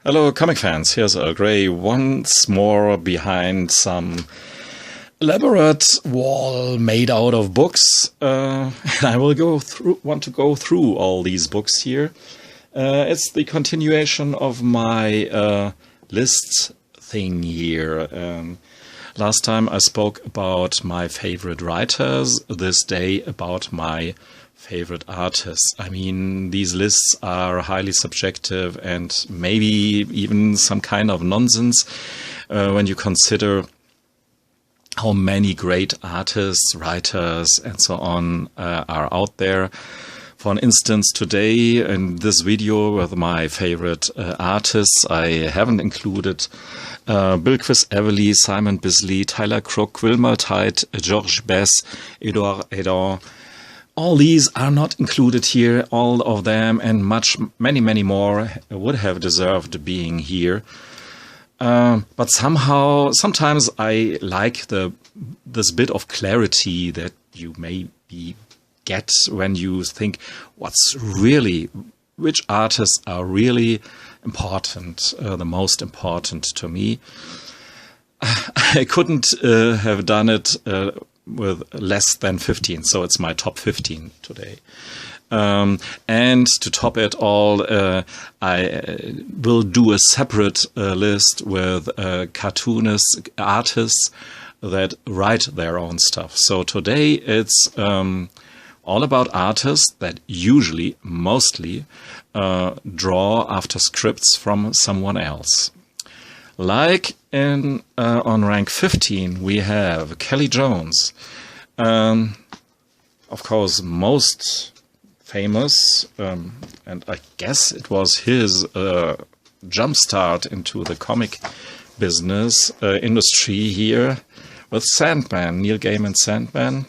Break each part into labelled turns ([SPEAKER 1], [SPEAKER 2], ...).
[SPEAKER 1] Hello comic fans, here's Earl Grey once more behind some elaborate wall made out of books. And I will want to go through all these books here. It's the continuation of my list thing here. Last time I spoke about my favorite writers, this day about my favorite artists. I mean, these lists are highly subjective and maybe even some kind of nonsense when you consider how many great artists, writers, and so on are out there. For instance, today in this video with my favorite artists, I haven't included Bilquis Evely, Simon Bisley, Tyler Crook, Will Maltite, George Bess, Edouard Adam. All these are not included here. All of them and many more would have deserved being here. But sometimes I like this bit of clarity that you maybe get when you think which artists are really important, the most important to me. I couldn't have done it with less than 15, so it's my top 15 today. And to top it all, I will do a separate list with cartoonists, artists that write their own stuff. So today it's all about artists that mostly draw after scripts from someone else. Like on rank 15, we have Kelly Jones. Of course, most famous, and I guess it was his jumpstart into the comic business industry here with Sandman, Neil Gaiman's Sandman.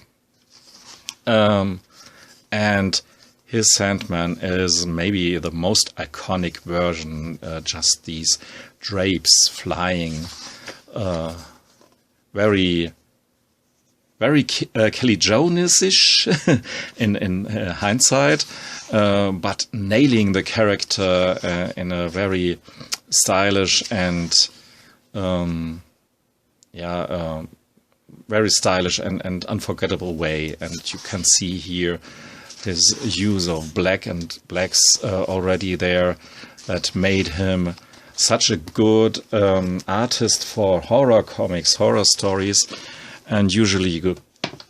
[SPEAKER 1] And his Sandman is maybe the most iconic version, just these drapes flying, very Kelly Jones-ish in hindsight, but nailing the character in a very stylish and very stylish and unforgettable way. And you can see here his use of blacks already there that made him such a good artist for horror comics, horror stories. And usually you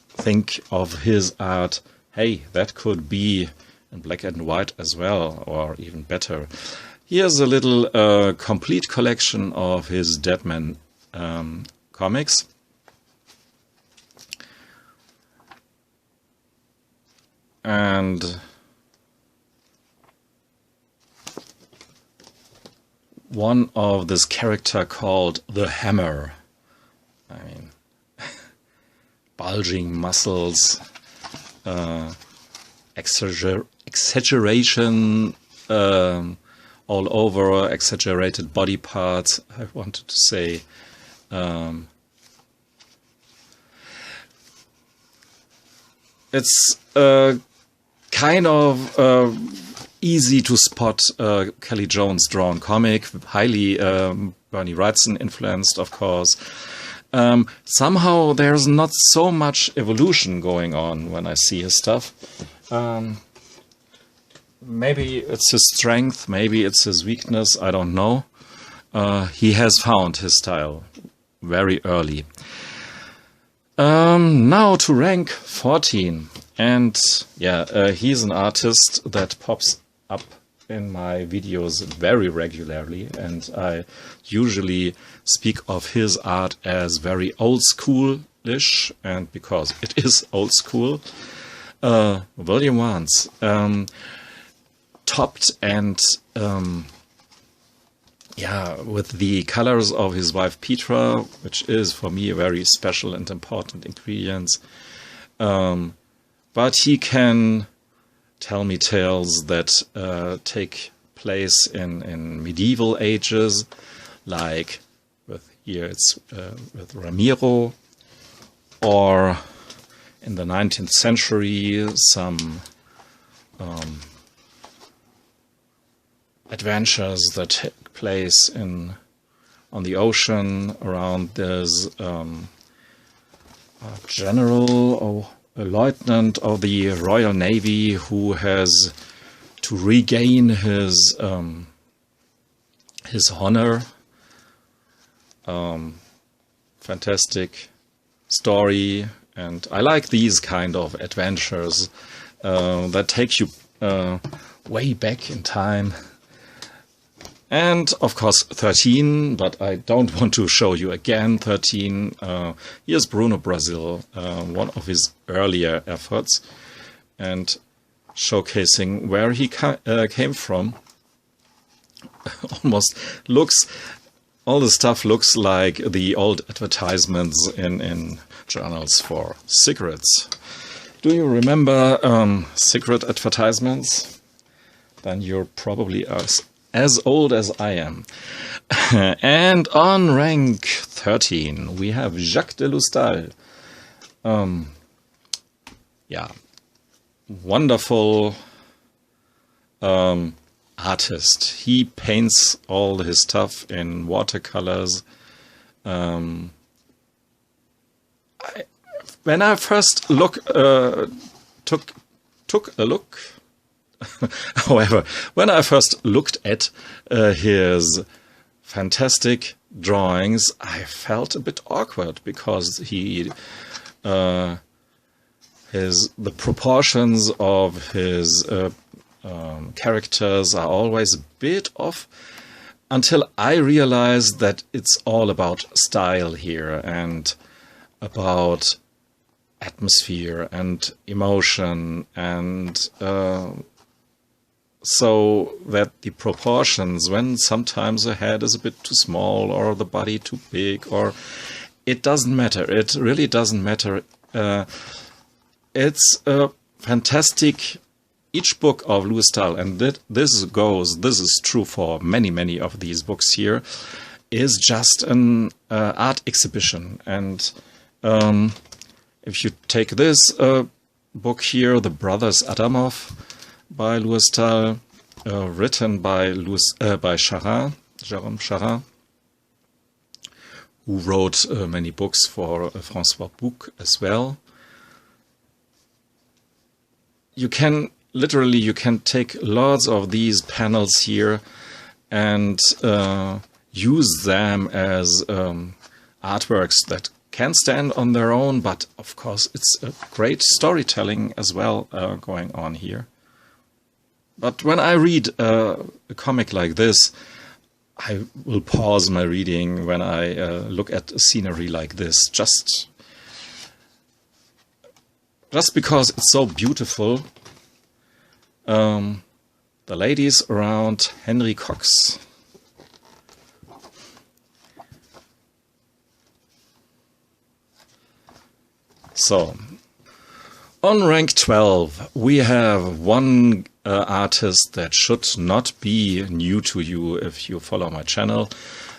[SPEAKER 1] think of his art, hey, that could be in black and white as well, or even better. Here's a little complete collection of his Deadman comics. And one of this character called the Hammer. I mean, bulging muscles, exaggeration all over, exaggerated body parts, I wanted to say. It's kind of easy to spot Kelly Jones drawn comic, highly Bernie Wrightson influenced, of course. Somehow there's not so much evolution going on when I see his stuff. Maybe it's his strength, maybe it's his weakness, I don't know. He has found his style very early. Now to rank 14. And yeah, he's an artist that pops up in my videos very regularly, and I usually speak of his art as very old school-ish, and because it is old school. William Vance, topped and with the colors of his wife Petra, which is for me a very special and important ingredient. But he can tell me tales that take place in medieval ages, like with Ramiro, or in the 19th century, some adventures that take place on the ocean around this general or a lieutenant of the Royal Navy who has to regain his honor. Fantastic story, and I like these kind of adventures that take you way back in time. And of course 13, but I don't want to show you again 13. Here's Bruno Brazil, one of his earlier efforts, and showcasing where he came from. Almost looks, all the stuff looks like the old advertisements in journals for cigarettes. Do you remember cigarette advertisements? Then you're probably as old as I am. And on rank 13, we have Jacques de Lustal. Yeah, wonderful artist. He paints all his stuff in watercolors. When I first took a look, however, when I first looked at his fantastic drawings, I felt a bit awkward because the proportions of his characters are always a bit off, until I realized that it's all about style here and about atmosphere and emotion, and so that the proportions, when sometimes the head is a bit too small or the body too big, or it doesn't matter. It really doesn't matter. It's a fantastic. Each book of Louis Stahl, and this is true for many of these books here, is just an art exhibition. And if you take this book here, The Brothers Adamov by Louis Stahl, written by Jérôme Charin, who wrote many books for François Bouc as well. You can take lots of these panels here and use them as artworks that can stand on their own, but of course it's a great storytelling as well going on here. But when I read a comic like this, I will pause my reading when I look at a scenery like this, just because it's so beautiful. The ladies around Henry Cox. So, on rank 12, we have one artist that should not be new to you if you follow my channel,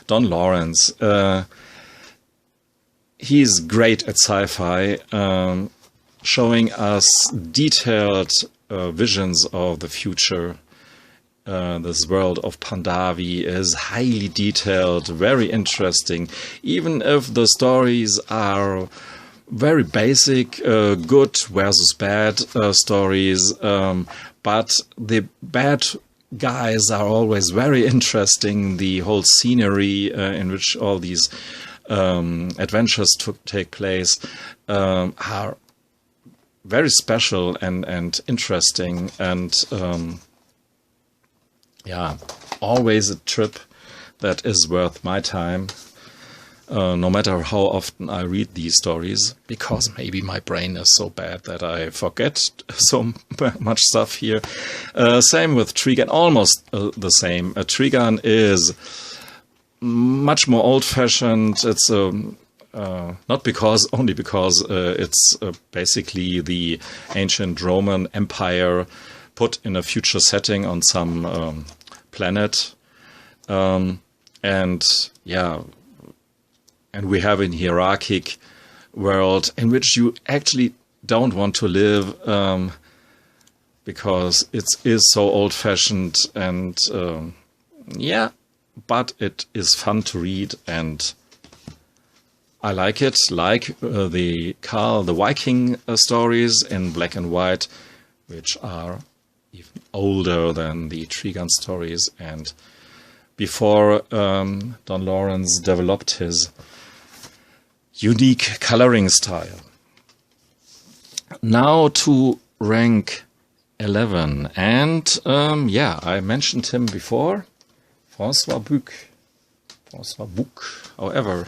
[SPEAKER 1] Don Lawrence. He's great at sci-fi, showing us detailed visions of the future. This world of Pandavi is highly detailed, very interesting, even if the stories are very basic, good versus bad stories, but the bad guys are always very interesting. The whole scenery in which all these adventures take place are very special and interesting, and yeah, always a trip that is worth my time, no matter how often I read these stories, because maybe my brain is so bad that I forget so much stuff here. Same with Trigun, almost the same. Trigun is much more old-fashioned. It's not because it's basically the ancient Roman Empire put in a future setting on some planet, and yeah, and we have a hierarchic world in which you actually don't want to live. because it is so old-fashioned and yeah, but it is fun to read and I like it, like the Carl the Viking stories in black and white, which are even older than the Trigun stories and before Don Lawrence developed his unique coloring style. Now to rank 11, and yeah, I mentioned him before, François Buch, however,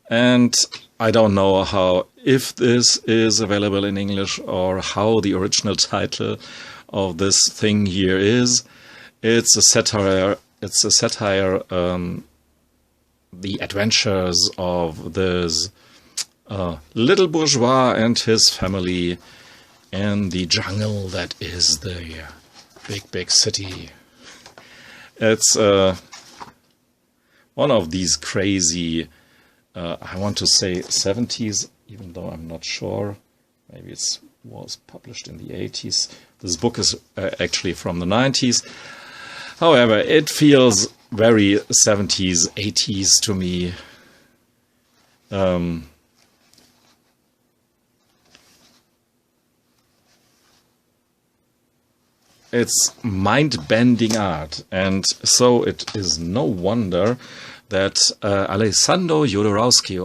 [SPEAKER 1] and I don't know if this is available in English or how the original title of this thing here is. It's a satire. It's a satire. The adventures of this little bourgeois and his family in the jungle that is the big city. It's one of these crazy, I want to say 70s, even though I'm not sure. Maybe it was published in the 80s. This book is actually from the 90s. However, it feels very 70s, 80s to me. It's mind-bending art, and so it is no wonder that Alejandro Jodorowsky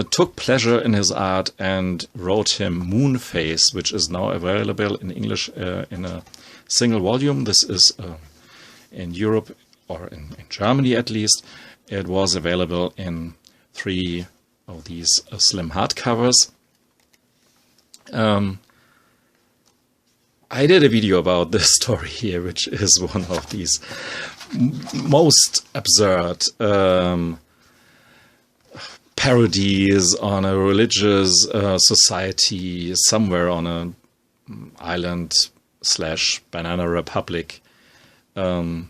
[SPEAKER 1] took pleasure in his art and wrote him Moonface, which is now available in English in a single volume. This is in Europe, or in Germany at least. It was available in 3 of these slim hardcovers. I did a video about this story here, which is one of these most absurd parodies on a religious society somewhere on an island / banana republic. And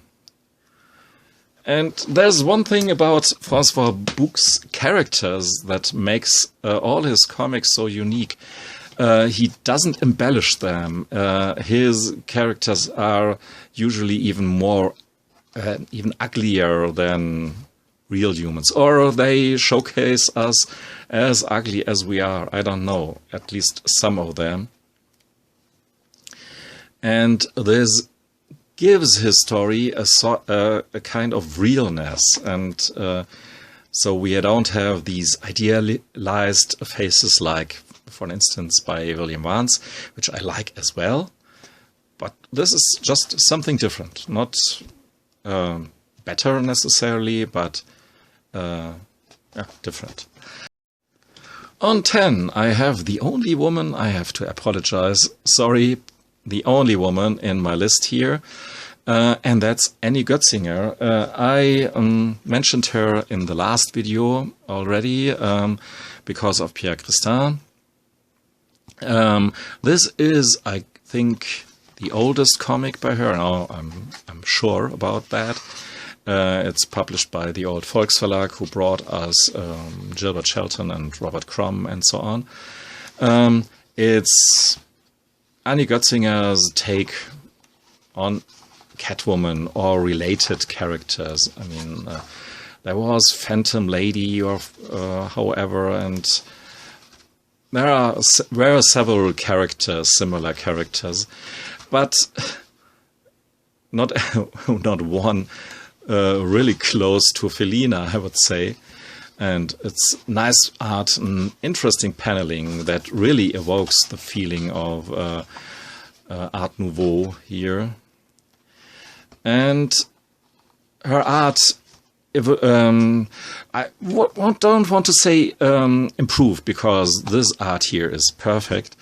[SPEAKER 1] there's one thing about François Buch's characters that makes all his comics so unique. He doesn't embellish them. His characters are usually even uglier than real humans, or they showcase us as ugly as we are. I don't know, at least some of them. And this gives his story a kind of realness, and so we don't have these idealized faces like, for instance, by William Vance, which I like as well. But this is just something different, not better necessarily, but yeah, different. On 10, I have the only woman, I have to apologize, sorry, the only woman in my list here, and that's Annie Götzinger. I mentioned her in the last video already because of Pierre Christin. This is, I think, the oldest comic by her. Now, I'm sure about that. It's published by the old Volksverlag, who brought us Gilbert Shelton and Robert Crumb and so on. It's Annie Götzinger's take on Catwoman or related characters. I mean, there was Phantom Lady or however, and there were several characters, similar characters, but not one really close to Felina, I would say. And it's nice art and interesting paneling that really evokes the feeling of Art Nouveau here. And her art, I don't want to say improved, because this art here is perfect,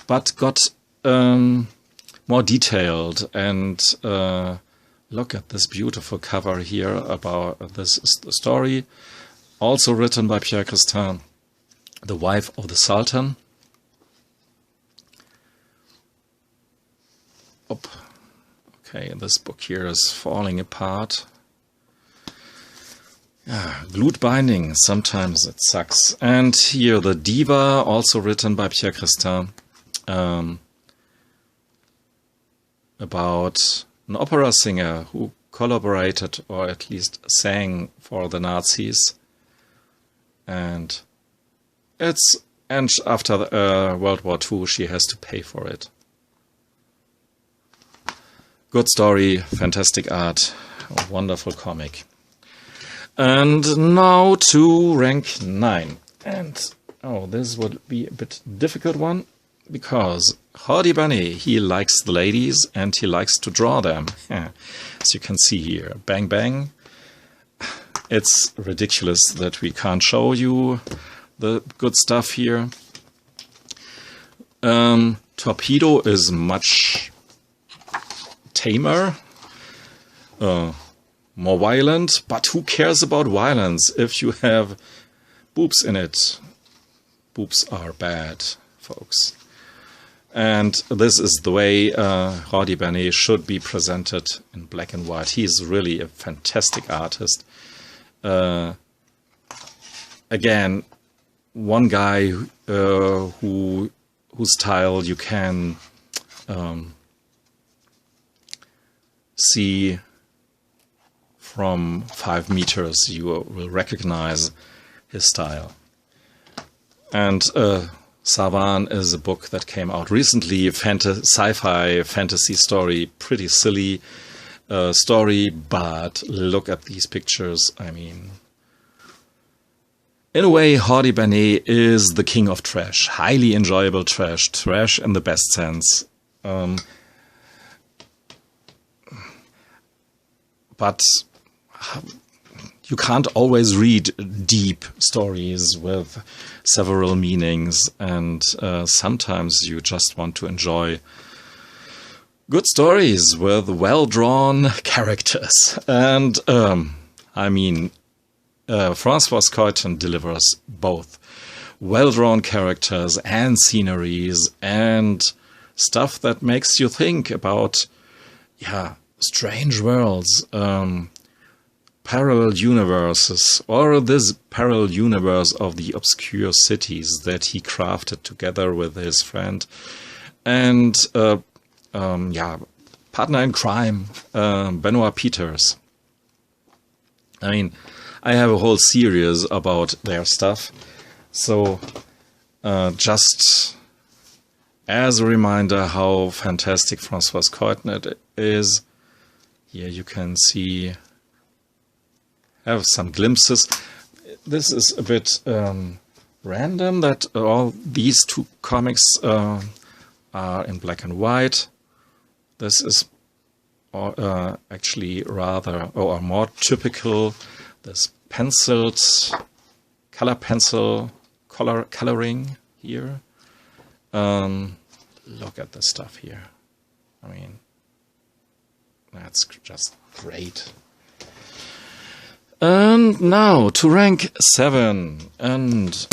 [SPEAKER 1] but got more detailed. And look at this beautiful cover here about this story, also written by Pierre Christin, The Wife of the Sultan. Okay, this book here is falling apart. Glued binding, sometimes it sucks. And here the Diva, also written by Pierre Christin. about an opera singer who collaborated or at least sang for the Nazis, and after World War II she has to pay for it. Good story, fantastic art, a wonderful comic. And now to rank 9. And this would be a bit difficult one, because Hardy Bunny, he likes the ladies and he likes to draw them. As you can see here, bang bang. It's ridiculous that we can't show you the good stuff here. Torpedo is much tamer, more violent, but who cares about violence if you have boobs in it? Boobs are bad, folks. And this is the way Hardy Bunny should be presented in black and white. He is really a fantastic artist. Again, one guy whose style you can see from 5 meters. You will recognize his style. And Savan is a book that came out recently, sci-fi fantasy story, pretty silly story, but look at these pictures. I mean, in a way, Hardy Bunny is the king of trash, highly enjoyable trash, trash in the best sense. But you can't always read deep stories with several meanings, and sometimes you just want to enjoy good stories with well-drawn characters. And I mean, Francois Coyton delivers both well-drawn characters and sceneries and stuff that makes you think about, strange worlds, parallel universes, or this parallel universe of the obscure cities that he crafted together with his friend. And, partner in crime, Benoit Peters. I mean, I have a whole series about their stuff. So, just as a reminder how fantastic Francois Coyton is, here you can see, have some glimpses. This is a bit random that all these 2 comics are in black and white. This is actually rather or more typical. This penciled color pencil coloring here. Look at this stuff here. I mean, that's just great. And now to rank 7, and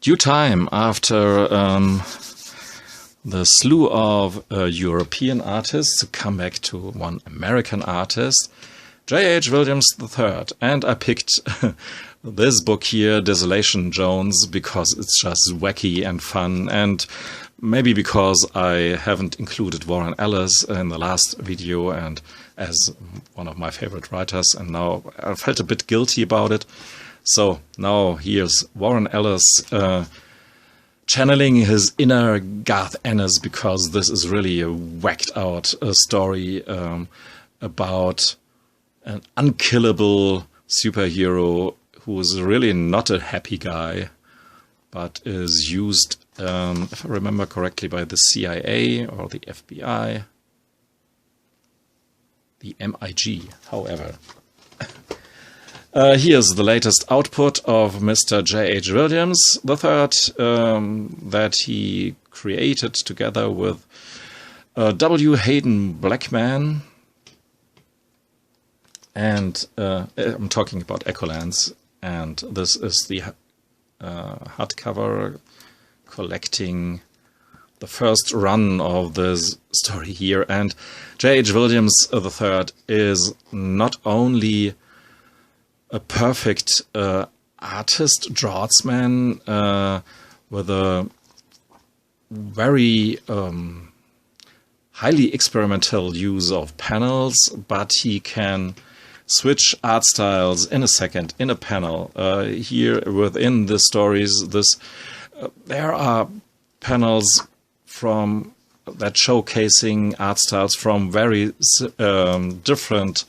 [SPEAKER 1] due time after the slew of European artists to come back to one American artist, J.H. Williams III, and I picked this book here, Desolation Jones, because it's just wacky and fun, and maybe because I haven't included Warren Ellis in the last video and as one of my favorite writers, and now I felt a bit guilty about it. So now here's Warren Ellis channeling his inner Garth Ennis, because this is really a whacked out story about an unkillable superhero who is really not a happy guy, but is used, if I remember correctly, by the CIA or the FBI, the MIG, however. Here's the latest output of Mr. J.H. Williams III that he created together with W. Hayden Blackman. And I'm talking about Echolands. And this is the hardcover collecting the first run of this story here. And J.H. Williams III is not only a perfect artist, draughtsman, with a very highly experimental use of panels, but he can switch art styles in a second, in a panel. Here within the stories, there are panels from that showcasing art styles from very different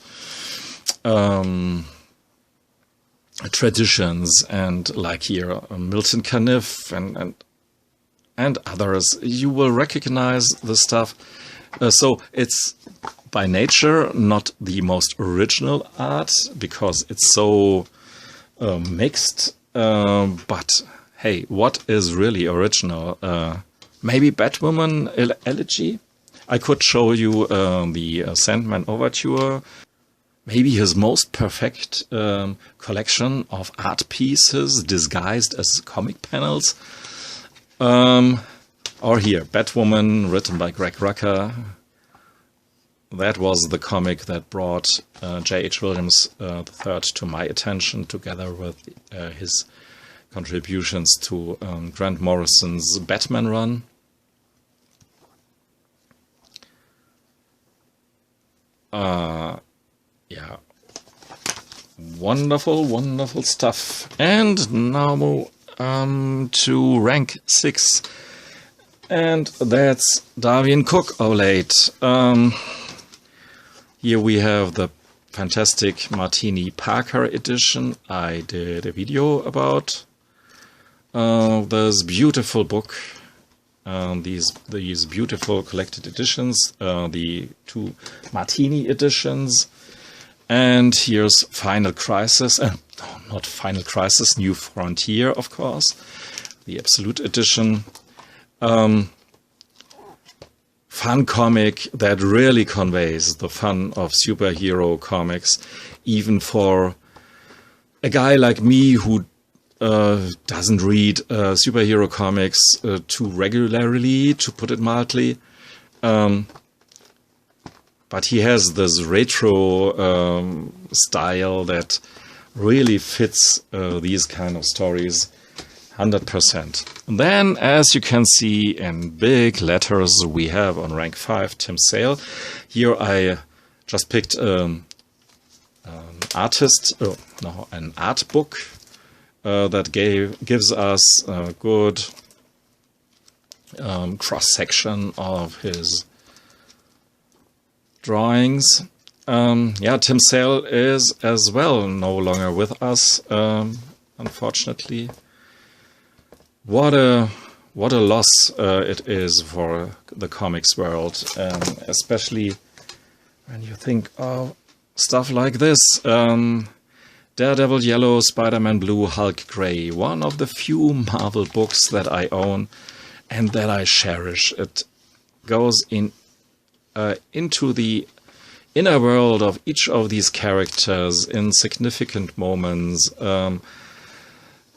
[SPEAKER 1] traditions, and like here Milton Caniff and others. You will recognize the stuff. So it's by nature not the most original art because it's so mixed. But hey, what is really original? Maybe Batwoman Elegy? I could show you the Sandman Overture. Maybe his most perfect collection of art pieces disguised as comic panels. Or here, Batwoman, written by Greg Rucka. That was the comic that brought J.H. Williams III to my attention, together with his contributions to Grant Morrison's Batman run. Yeah, wonderful, wonderful stuff. And now to rank 6. And that's Darwin Cook Olate. Here we have the fantastic Martini Parker edition. I did a video about this beautiful book, these beautiful collected editions, the 2 Martini editions. And here's Final Crisis, not Final Crisis, New Frontier, of course, the Absolute Edition. Fun comic that really conveys the fun of superhero comics, even for a guy like me who doesn't read superhero comics too regularly, to put it mildly. But he has this retro style that really fits these kind of stories 100%. And then, as you can see in big letters, we have on rank 5 Tim Sale. Here I just picked an art book that gives us a good cross-section of his drawings. Yeah, Tim Sale is as well no longer with us, unfortunately. What a loss it is for the comics world, especially when you think of stuff like this. Daredevil Yellow, Spider-Man Blue, Hulk Grey, one of the few Marvel books that I own and that I cherish. It goes into the inner world of each of these characters in significant moments,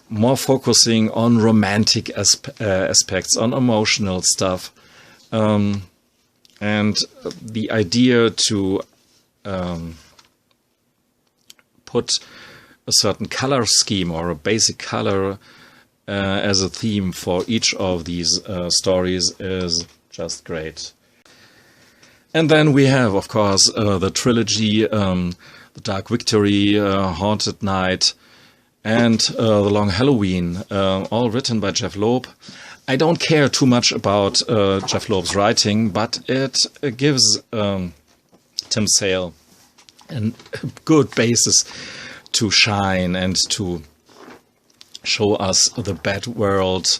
[SPEAKER 1] more focusing on romantic aspects, on emotional stuff, and the idea to put a certain color scheme or a basic color as a theme for each of these stories is just great. And then we have, of course, the trilogy, The Dark Victory, Haunted Night, and The Long Halloween, all written by Jeff Loeb. I don't care too much about Jeff Loeb's writing, but it gives Tim Sale a good basis to shine and to show us the Bat world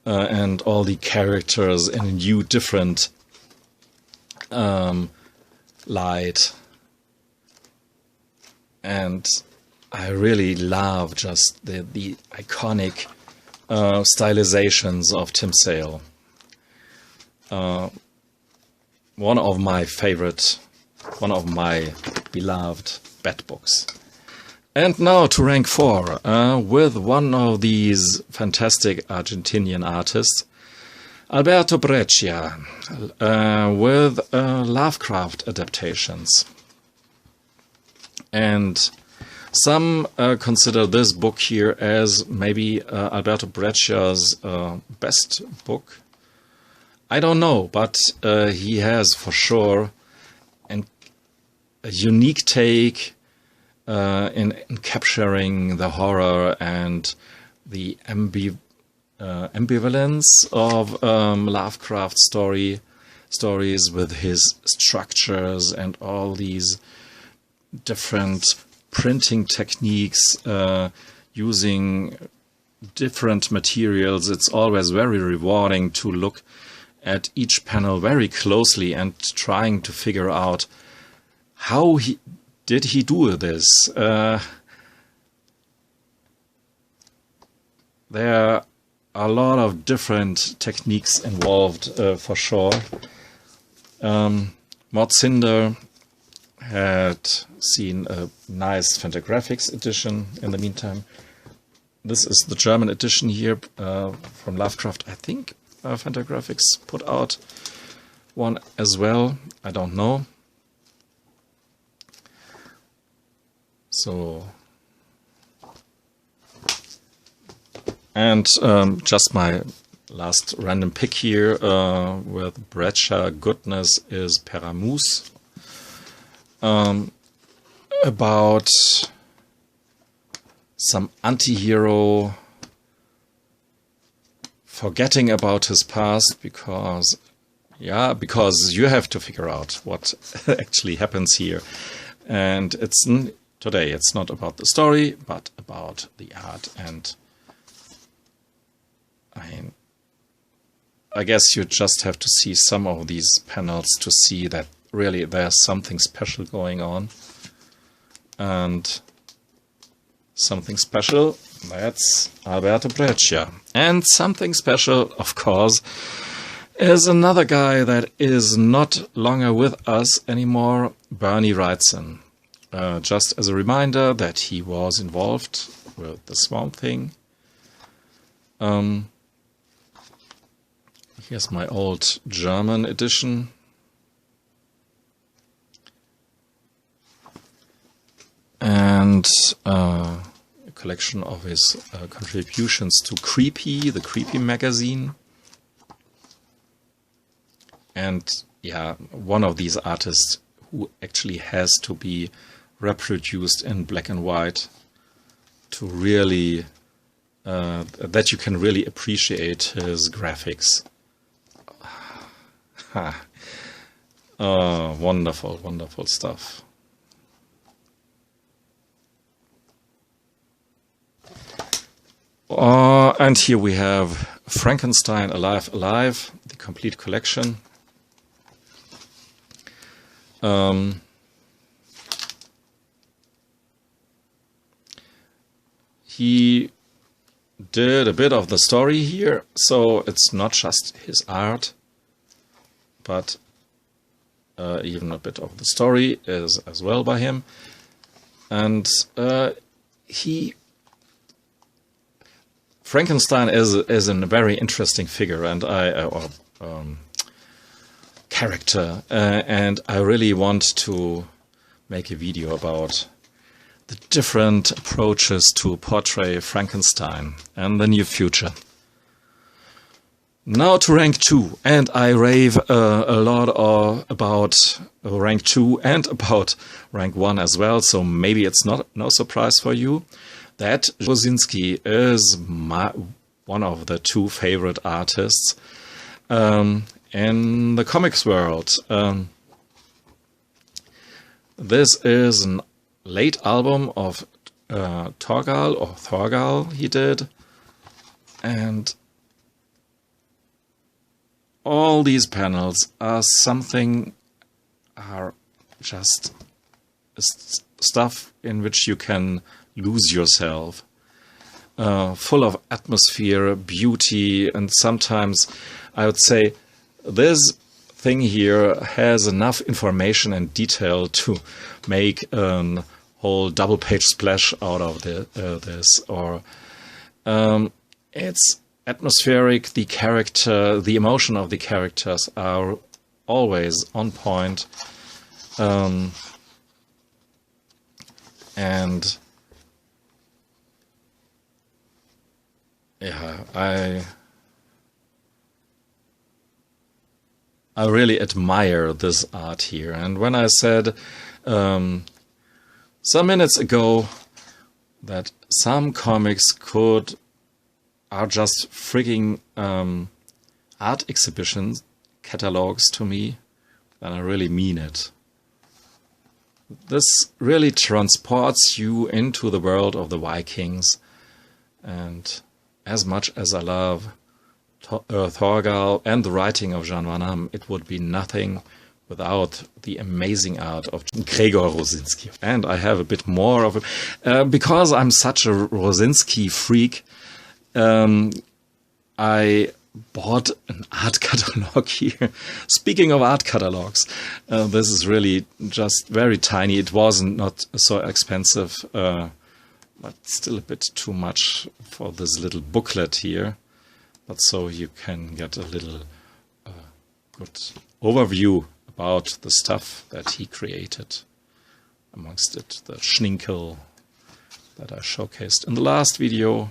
[SPEAKER 1] and all the characters in a new, different light. And I really love just the iconic stylizations of Tim Sale. One of my beloved Bat books. And now to rank 4, with one of these fantastic Argentinian artists, Alberto Breccia, with Lovecraft adaptations. And Some consider this book here as maybe Alberto Breccia's best book. I don't know, but he has for sure a unique take in capturing the horror and the ambivalence of Lovecraft stories with his structures and all these different printing techniques, using different materials. It's always very rewarding to look at each panel very closely and trying to figure out how did he do this. There are a lot of different techniques involved, for sure. Mort Cinder had seen a nice Fantagraphics edition in the meantime. This is the German edition here from Lovecraft. I think Fantagraphics put out one as well. I don't know. So, and just my last random pick here with Breccia Goodness is Peramus. About some anti-hero forgetting about his past because you have to figure out what actually happens here. And today it's not about the story, but about the art. And I guess you just have to see some of these panels to see that really there's something special going on. And something special, that's Alberto Breccia. And something special, of course, is another guy that is not longer with us anymore, Bernie Wrightson. Just as a reminder that he was involved with the Swamp Thing. Here's my old German edition. And a collection of his contributions to Creepy, the Creepy magazine. And yeah, one of these artists who actually has to be reproduced in black and white to really, that you can really appreciate his graphics. Wonderful, wonderful stuff. And here we have Frankenstein Alive, Alive, the complete collection. He did a bit of the story here, so it's not just his art, but even a bit of the story is as well by him. And Frankenstein is a very interesting figure and character, and I really want to make a video about the different approaches to portray Frankenstein and the near future. Now to rank 2, and I rave a lot about rank 2 and about rank 1 as well, so maybe it's no surprise for you that Wozinski is one of the 2 favorite artists in the comics world. This is an late album of Thorgal he did, and all these panels are just stuff in which you can lose yourself, full of atmosphere, beauty, and sometimes I would say this thing here has enough information and detail to make a whole double-page splash out of this. Or it's atmospheric. The character, the emotion of the characters are always on point, and yeah, I really admire this art here. And when I said some minutes ago that some comics are just frigging art exhibitions, catalogs to me, then I really mean it. This really transports you into the world of the Vikings, and as much as I love Thorgal and the writing of Jean Van Damme, it would be nothing without the amazing art of Gregor Rosinski. And I have a bit more of it. Because I'm such a Rosinski freak, I bought an art catalog here. Speaking of art catalogs, this is really just very tiny. It wasn't not so expensive, but still a bit too much for this little booklet here. But so you can get a little good overview about the stuff that he created. Amongst it, the Schninkel that I showcased in the last video.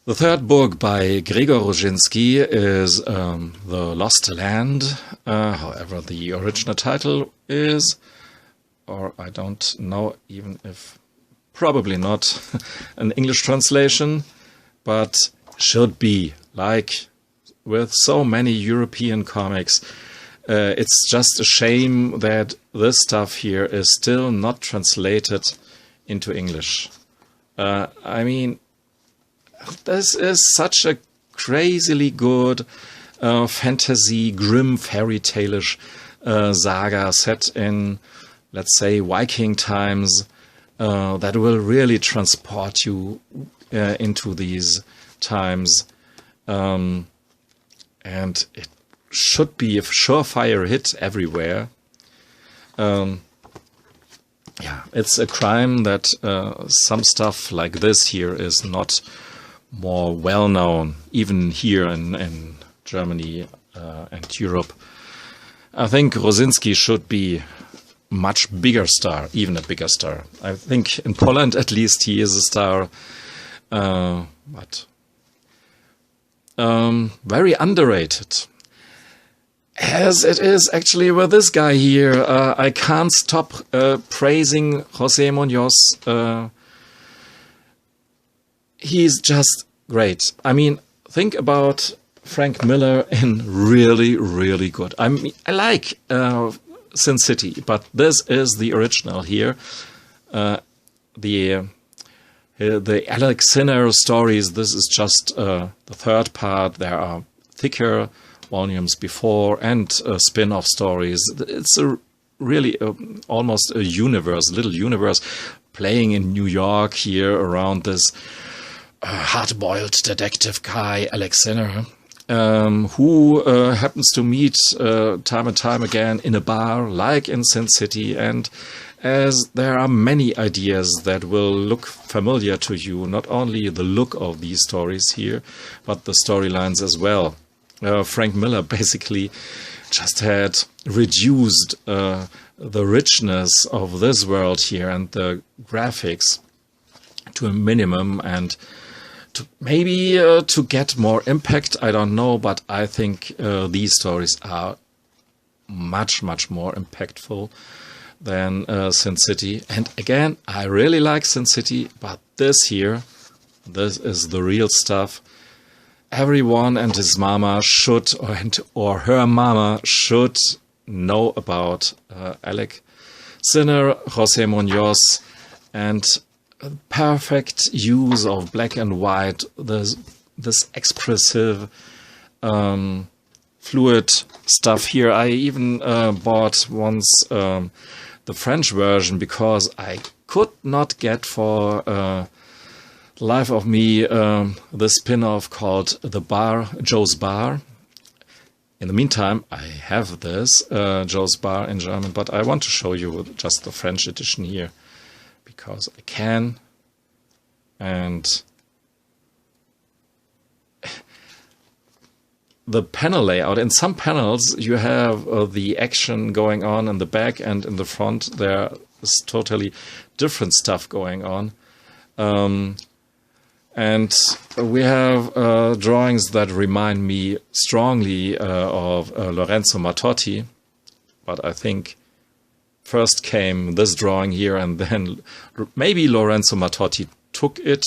[SPEAKER 1] The third book by Gregor Rosinski is The Lost Land. However, the original title is, or I don't know even if, probably not an English translation, but should be. Like with so many European comics, it's just a shame that this stuff here is still not translated into English. I mean, this is such a crazily good fantasy, grim, fairy tale-ish saga set in, let's say, Viking times that will really transport you into these times. And it should be a surefire hit everywhere. Yeah, it's a crime that some stuff like this here is not more well known, even here in Germany and Europe. I think Rosinski should be much bigger star, even a bigger star. I think in Poland at least he is a star, but very underrated. As it is actually with this guy here. I can't stop praising José Muñoz. He's just great. I mean, think about Frank Miller in really, really good. I mean, I like Sin City, but this is the original here. The Alex Sinner stories, this is just the third part. There are thicker volumes before and spin-off stories. It's a really almost a universe, little universe, playing in New York here around this hard-boiled detective guy, Alex Sinner, who happens to meet time and time again in a bar, like in Sin City, and as there are many ideas that will look familiar to you, not only the look of these stories here, but the storylines as well. Frank Miller basically just had reduced the richness of this world here and the graphics to a minimum, and to maybe to get more impact, I don't know, but I think these stories are much, much more impactful than Sin City. And again, I really like Sin City, but this here, this is the real stuff. Everyone and his mama should, or her mama should know about Alex Sinner, José Muñoz, and perfect use of black and white, this expressive, fluid stuff here. I even bought once the French version because I could not get for life of me the spin-off called The Bar, Joe's Bar. In the meantime, I have this Joe's Bar in German, but I want to show you just the French edition here because I can. And the panel layout, in some panels you have the action going on in the back, and in the front there is totally different stuff going on. And we have drawings that remind me strongly of Lorenzo Mattotti, but I think first came this drawing here, and then maybe Lorenzo Mattotti took it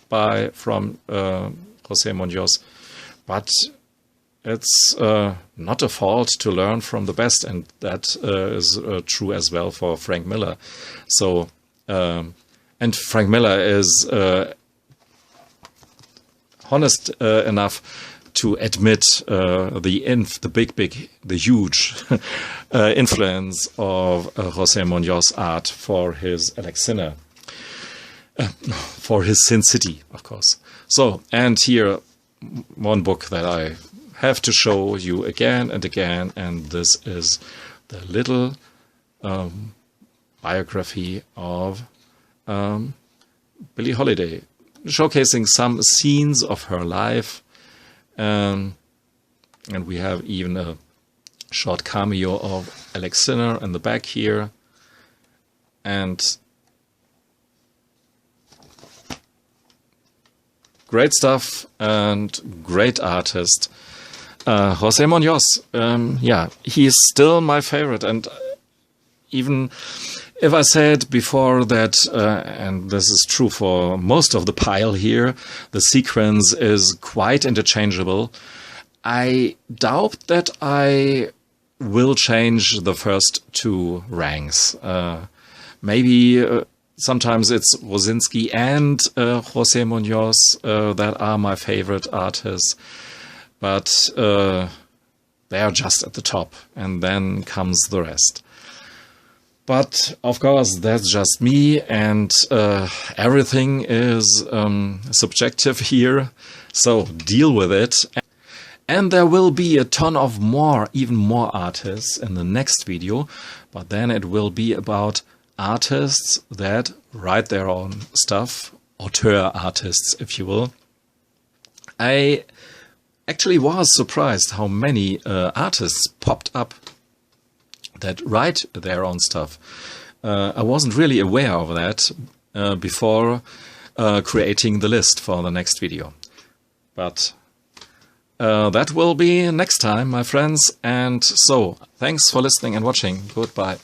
[SPEAKER 1] from José Muñoz, but it's not a fault to learn from the best, and that is true as well for Frank Miller. So, and Frank Miller is honest enough to admit the huge influence of José Muñoz art for his Alexina, for his Sin City, of course. So, and here one book that I have to show you again and again, and this is the little biography of Billie Holiday, showcasing some scenes of her life. And we have even a short cameo of Alexina in the back here. And great stuff and great artist. José Muñoz, yeah, he's still my favorite. And even if I said before that, and this is true for most of the pile here, the sequence is quite interchangeable, I doubt that I will change the first two ranks. Maybe sometimes it's Wozinski and José Muñoz that are my favorite artists, but they are just at the top, and then comes the rest. But, of course, that's just me, and everything is subjective here, so deal with it. And there will be a ton of even more artists in the next video, but then it will be about artists that write their own stuff, auteur artists, if you will. I actually was surprised how many artists popped up that write their own stuff. I wasn't really aware of that before creating the list for the next video. But that will be next time, my friends. And so, thanks for listening and watching. Goodbye.